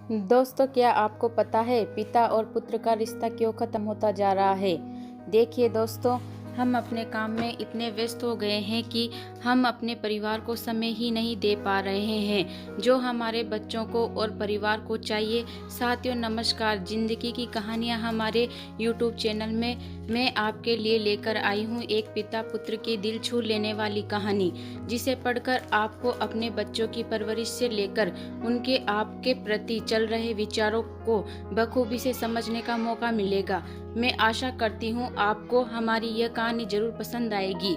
दोस्तों, क्या आपको पता है पिता और पुत्र का रिश्ता क्यों खत्म होता जा रहा है? देखिए दोस्तों, हम अपने काम में इतने व्यस्त हो गए हैं कि हम अपने परिवार को समय ही नहीं दे पा रहे हैं जो हमारे बच्चों को और परिवार को चाहिए। साथियों नमस्कार, जिंदगी की कहानियां हमारे YouTube चैनल में मैं आपके लिए लेकर आई हूं एक पिता पुत्र के दिल छू लेने वाली कहानी, जिसे पढ़कर आपको अपने बच्चों की परवरिश से लेकर उनके आपके प्रति चल रहे विचारों को बखूबी से समझने का मौका मिलेगा। मैं आशा करती हूँ आपको हमारी यह कहानी जरूर पसंद आएगी।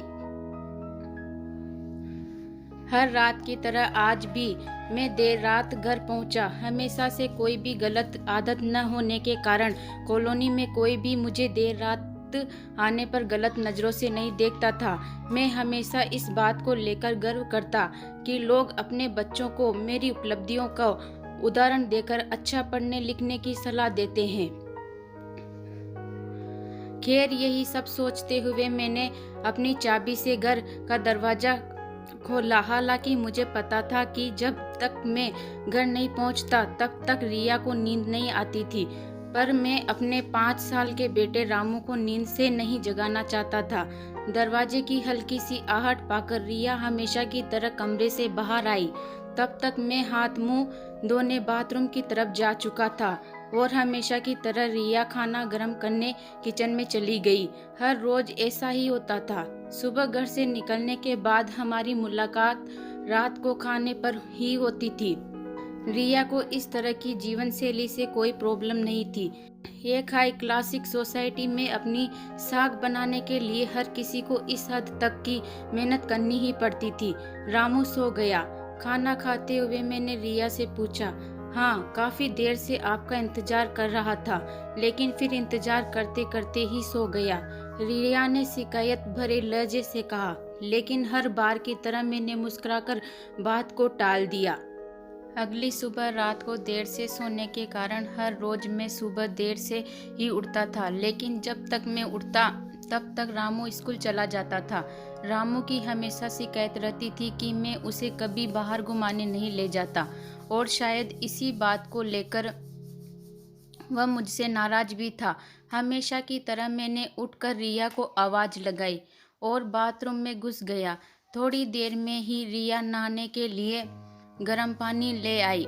हर रात की तरह आज भी मैं देर रात घर पहुंचा। हमेशा से कोई भी गलत आदत न होने के कारण कॉलोनी में कोई भी मुझे देर रात आने पर गलत नजरों से नहीं देखता था। मैं हमेशा इस बात को लेकर गर्व करता कि लोग अपने बच्चों को मेरी उपलब्धियों का उदाहरण देकर अच्छा पढ़ने लिखने की सलाह देते हैं। खैर, यही सब सोचते हुए मैंने अपनी चाबी से घर का दरवाजा खोला। हालांकि मुझे पता था कि जब तक मैं घर नहीं पहुंचता तब तक रिया को नींद नहीं आती थी, पर मैं अपने 5 साल के बेटे रामू को नींद से नहीं जगाना चाहता था। दरवाजे की हल्की सी आहट पाकर रिया हमेशा की तरह कमरे से बाहर आई। तब तक मैं हाथ मुंह धोने बाथरूम की तरफ जा चुका था और हमेशा की तरह रिया खाना गर्म करने किचन में चली गई। हर रोज ऐसा ही होता था। सुबह घर से निकलने के बाद हमारी मुलाकात रात को खाने पर ही होती थी। रिया को इस तरह की जीवन शैली से कोई प्रॉब्लम नहीं थी। एक हाई क्लासिक सोसाइटी में अपनी साख बनाने के लिए हर किसी को इस हद तक की मेहनत करनी ही पड़ती थी। रामू सो गया। खाना खाते हुए मैंने रिया से पूछा, हाँ, काफी देर से आपका इंतजार कर रहा था, लेकिन फिर इंतजार करते करते ही सो गया। रिया ने शिकायत भरे लहजे से कहा, लेकिन हर बार की तरह मैंने मुस्कुराकर बात को टाल दिया। अगली सुबह रात को देर से सोने के कारण हर रोज मैं सुबह देर से ही उठता था, लेकिन जब तक मैं उठता तब तक रामू स्कूल चला जाता था। रामू की हमेशा शिकायत रहती थी कि मैं उसे कभी बाहर घुमाने नहीं ले जाता, और शायद इसी बात को लेकर वह मुझसे नाराज भी था। हमेशा की तरह मैंने उठकर रिया को आवाज लगाई और बाथरूम में घुस गया। थोड़ी देर में ही रिया नहाने के लिए गर्म पानी ले आई।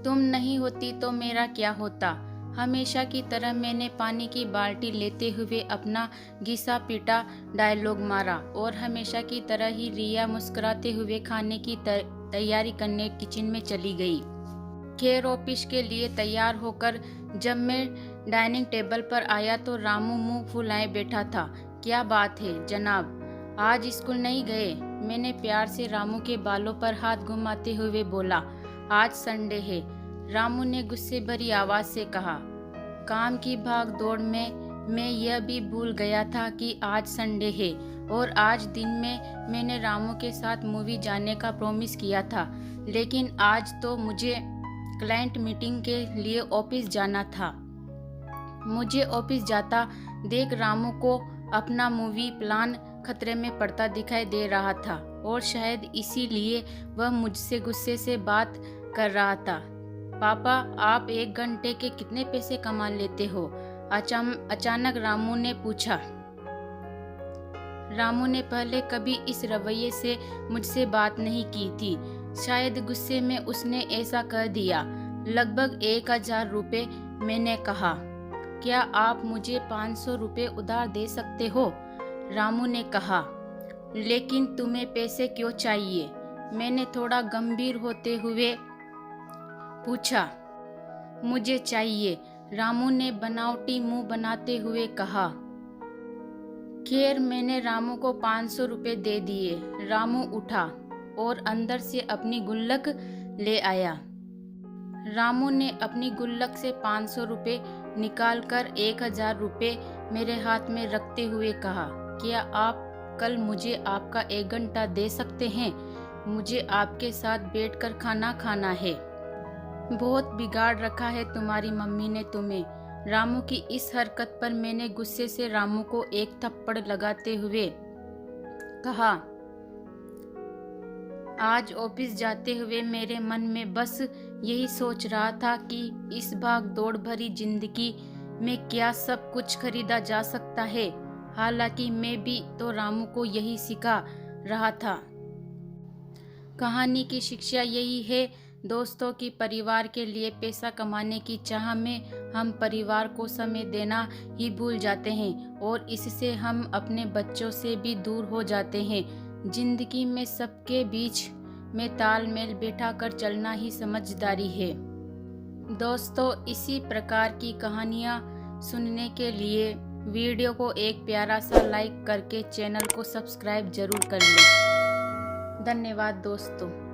तुम नहीं होती तो मेरा क्या होता? हमेशा की तरह मैंने पानी की बाल्टी लेते हुए अपना घिसा पीटा डायलॉग मारा और हमेशा की तरह ही रिया मुस्कुराते हुए खाने की तैयारी करने किचन में चली गई। खैर, ऑफिस के लिए तैयार होकर जब मैं डाइनिंग टेबल पर आया तो रामू मुंह फुलाए बैठा था। क्या बात है जनाब, आज स्कूल नहीं गए? मैंने प्यार से रामू के बालों पर हाथ घुमाते हुए बोला। आज संडे है, रामू ने गुस्से भरी आवाज से कहा। काम की भाग दौड़ में मैं यह भी भूल गया था कि आज संडे है, और आज दिन में मैंने रामू के साथ मूवी जाने का प्रॉमिस किया था, लेकिन आज तो मुझे क्लाइंट मीटिंग के लिए ऑफिस जाना था। मुझे ऑफिस जाता देख रामू को अपना मूवी प्लान खतरे में पड़ता दिखाई दे रहा था, और शायद इसीलिए वह मुझसे गुस्से से बात कर रहा था। पापा, आप 1 घंटे के कितने पैसे कमा लेते हो? अचानक रामू ने पूछा। रामू ने पहले कभी इस रवैये से मुझसे बात नहीं की थी। शायद गुस्से में उसने ऐसा कर दिया। लगभग 1000 रुपये, मैंने कहा। क्या आप मुझे 500 रुपये उधार दे सकते हो? रामू ने कहा। लेकिन तुम्हें पैसे क्यों चाहिए? मैंने थोड़ा गंभीर होते हुए पूछा। मुझे चाहिए, रामू ने बनावटी मुंह बनाते हुए कहा। खैर, मैंने रामू को 500 रुपये दे दिए। रामू उठा और अंदर से अपनी गुल्लक ले आया। रामू ने अपनी गुल्लक से 500 रुपये निकालकर 1000 रुपये मेरे हाथ में रखते हुए कहा, क्या आप कल मुझे आपका 1 घंटा दे सकते हैं? मुझे आपके साथ बैठकर खाना खाना है। बहुत बिगाड़ रखा है तुम्हारी मम्मी ने तुम्हें। रामू की इस हरकत पर मैंने गुस्से से रामू को एक थप्पड़ लगाते हुए कहा, आज ऑफिस जाते हुए मेरे मन में बस यही सोच रहा था कि इस भाग दौड़ भरी जिंदगी में क्या सब कुछ खरीदा जा सकता है। हालांकि मैं भी तो रामू को यही सिखा रहा था। कहानी की शिक्षा यही है दोस्तों कि परिवार के लिए पैसा कमाने की चाह में हम परिवार को समय देना ही भूल जाते हैं और इससे हम अपने बच्चों से भी दूर हो जाते हैं। जिंदगी में सबके बीच में तालमेल बैठा कर चलना ही समझदारी है। दोस्तों, इसी प्रकार की कहानियाँ सुनने के लिए वीडियो को एक प्यारा सा लाइक करके चैनल को सब्सक्राइब जरूर कर लें। धन्यवाद दोस्तों।